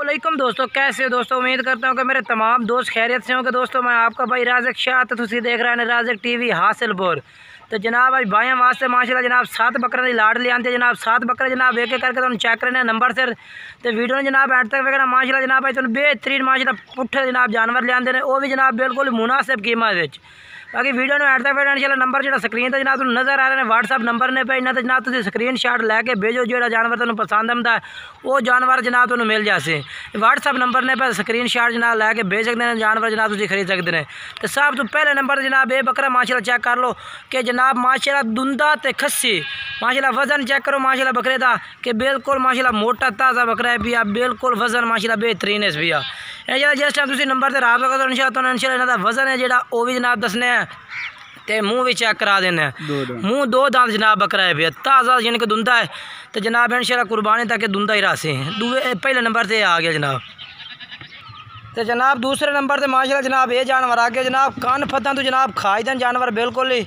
अस्सलामुअलैकुम दोस्तों, कैसे हो दोस्तों। उम्मीद करता हूँ कि मेरे तमाम दोस्त खैरियत से होंगे। दोस्तों मैं आपका भाई राज़िक शाह, तो तुसी देख रहे हैं राज़िक टीवी हासिलपुर। तो जनाब आज भाइयों वास्ते माशाल्लाह जनाब 7 बकरे की लाड़ ले आते जनाब। 7 बकरे जनाब एक एक करके तुम चेक करने नंबर से तो वीडियो जनाब एंड तक वेखना। माशाल्लाह जनाब भाई तुम बेहतरीन माशाल्लाह पुट्ठे जनाब जानवर ले आते हैं, वो भी जनाब बिल्कुल मुनासिब कीमत। बाकी वीडियो में एंड तक वेखना। इंशाल्लाह नंबर जो स्क्रीन पर जनाब नज़र आ रहे हैं व्हाट्सअप नंबर ने पे, इन्हें तो जनाब तुम स्क्रीन शॉट लैके भेजो। जो जानवर तुम्हें पसंद आता है वो जानवर जनाब तुम्हें मिल जाए। व्हाट्सअप नंबर ने पे स्क्रीन शॉट जनाब लैके भेज सकते हैं, जानवर जनाब तुम खरीद सकते हैं। तो सब तो पहले नंबर जनाब ये बकरा माशाल्लाह चेक कर लो कि जनाब माशाल्लाह दुंदा ते खस्सी माशाल्लाह वजन चेक करो माशाल्लाह बकरे का कि बिल्कुल माशाल्लाह मोटा ताज़ा बकरा है पिया, बिल्कुल वजन माशाल्लाह बेहतरीन है पिया। जिस टाइम तुम नंबर से रबता करो इंशाल्लाह इन्हों का वजन है जोड़ा वो भी जनाब दसने ते मुँह भी चेक करा देने। मुँह 2 दांत जनाब बकरा है भैया, ताज़ा जिनके दुंदा है तो जनाब इंशाल्लाह कुर्बानी तक दुंदा ही रासी है। पहले नंबर से आ गया जनाब। तो जनाब दूसरे नंबर से माशाल्लाह जनाब ये जानवर आ गया जनाब। कान फत्ता तो जनाब खाई दें जानवर बिल्कुल ही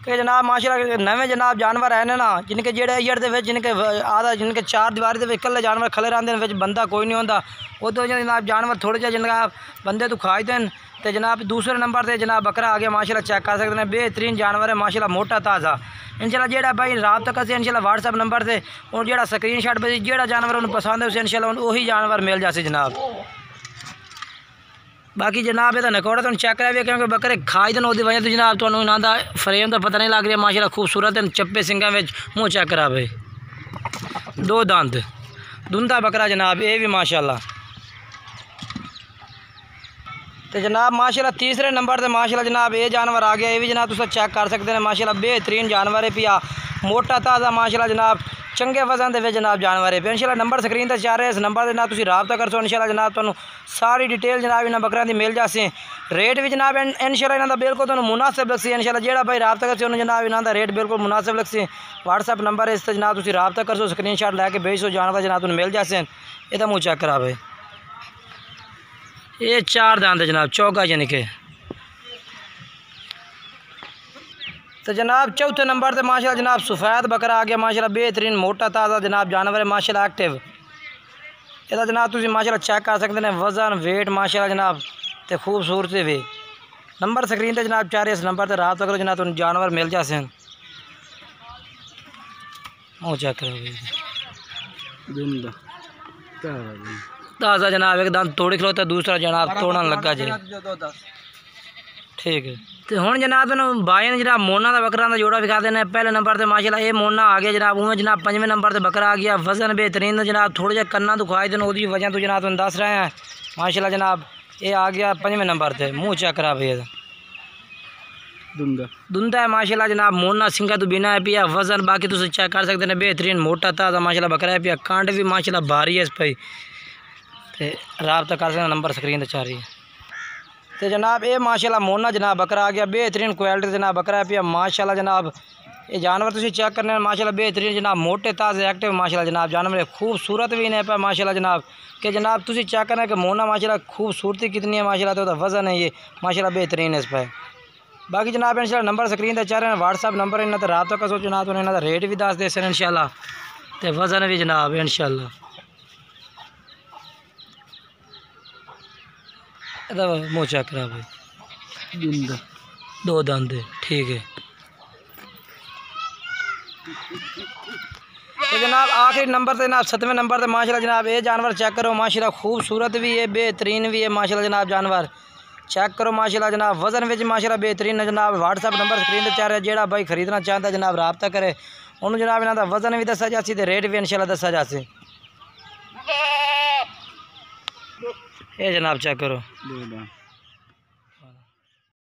कि जनाब माशाल्लाह नवे जनाब जानवर है ना जिनके जेड़े ईयर के जिनके आधा जिनके 4 दीवारी के कल्ले जानवर खले रहते हैं, बंदा कोई नहीं होता। वो तो जनाब जानवर थोड़े जे जिनका बंदे तो खाई दें। तो जनाब दूसरे नंबर से जनाब बकरा आ गया माशाल्लाह चेक कर सकते हैं। बेहतरीन जानवर है माशाल्लाह मोटा ताज़ा। इंशाल्लाह जेड़ा भाई रात तक इंशाल्लाह व्हाट्सअप नंबर से और जेड़ा स्क्रीन शॉट पर जेड़ा जानवर उन्हें पसंद है उसे इंशाल्लाह वही जानवर मिल जाए जनाब। बाकी जनाब ये नकोड़ा तुम चेक करा क्योंकि बकरे खाई दिन वजह तो जनाब तुम्हें इन्हों का फ्रेम तो पता नहीं लग रहा माशाल्लाह खूबसूरत है। चप्पे सिंगा में मुँह चेक करा भाई 2 दांत दुंदा बकरा जनाब ये भी माशाल्लाह। तो जनाब माशाल्लाह तीसरे नंबर से माशाल्लाह जनाब ये जानवर आ गया। ये भी जनाब तुम चेक कर सकते हैं माशाल्लाह बेहतरीन जानवर है पिया, मोटा ताज़ा माशाल्लाह जनाब चंगे वजन के जनाब जानवर है। इंशाल्लाह नंबर स्क्रीन पर चाह रहे इस नंबर से जनाब तुम रबता कर सो। इंशाल्लाह जनाब तुम सारी डिटेल जनाब इन्होंने बकरियों की मिल जाए। रेट भी जनाब इंशाल्लाह इन्हों बिल्कुल तुम मुनासिब लगसी। इंशाल्लाह जेड़ा भाई रबता कर सो जनाब इन्हों का रेट बिल्कुल मुनासिब लगसी। व्हाट्सअप नंबर है इस जनाब तुम रबता कर सो, स्क्रीन शॉट लैके भेज सो, जानवर जनाब तुम मिल जाए। ये मुँह चेक करा भाई ये 4 दांत जनाब चौका यानी के। तो जनाब चौथे नंबर से माशाल्लाह जनाब सफ़ेद बकरा आ गया माशाल्लाह बेहतरीन मोटा ताज़ा जनाब जानवर है माशाल्लाह एक्टिव। यदा जनाब तुम माशाल्लाह चेक कर सकते हैं वजन वेट माशाल्लाह जनाब तो खूबसूरती भी। नंबर स्क्रीन पर जनाब चाह रहे इस नंबर पर रबता करो जनाब तुम जानवर मिल जाए। वो चेक करो ताज़ा जनाब एक दांत तोड़ी खिलोता दूसरा जनाब तोड़न लगा जी। ठीक है तो हूँ जनाब भाई ने जनाब मोना का बकरा का जोड़ा विखा देना। पहले नंबर से माशाल्लाह ये मोना आ गया जनाब। उमें जनाब 5वें नंबर से बकरा आ गया। वजन बेहतरीन जनाब थोड़े जे कन्ना तो खाई देना उसकी वजह तो जनाब तुम दस रहे हैं माशाल्लाह जनाब। ये आ गया 5वें नंबर से। मुँह चेक करा भैया दुंदा है माशाल्लाह जनाब मोना सिंगा तो बिना है पिया। वजन बाकी तुम चेक कर सकते हैं बेहतरीन मोटा ताज़ा माशाल्लाह बकरा है पिया। कांड भी माशाल्लाह भारी है इस पर रबता कर सकते नंबर स्क्रीन पर चाह रही है। तो जनाब ये माशाल्लाह मोना जनाब बकरा आ गया बेहतरीन क्वालिटी जनाब बकरा है पिया माशाल्लाह जनाब। ये जानवर तुम चेक करने माशाल्लाह बेहतरीन जनाब मोटे ताज़े एक्टिव माशाल्लाह जनाब जानवर खूबसूरत भी नहीं पे माशाल्लाह जनाब कि जनाब तुम चेक करना कि मोना माशाल्लाह खूबसूरती कितनी है माशाल्लाह। तो वज़न है ये माशाल्लाह बेहतरीन है इस पर। बाकी जनाब इंशाल्लाह नंबर स्क्रीन पर चाह रहे हैं व्हाट्सअप नंबर इन्हें तो रबता कर सो जनाब तो इन्हों रेट भी दस दे सर इंशाल्लाह। तो वज़न भी जनाब इंशाल्लाह मुँह चेक करा भाई 2 दांत ठीक है। तो जनाब आखिरी नंबर से जनाब 7वें नंबर से माशाल्लाह जनाब ये जानवर चेक करो माशाल्लाह खूबसूरत भी है बेहतरीन भी है माशाल्लाह जनाब जानवर चेक करो माशाल्लाह जनाब। वजन में माशाल्लाह बेहतरीन है जनाब। व्हाट्सअप नंबर स्क्रीन पर चाह रहे जेड़ा भाई खरीदना चाहता है जनाब रबता करे उन्होंने जनाब इन्हों का वजन भी दसा जासी तो रेट भी इंशाल्लाह दसा जासी। ये जनाब चेक करो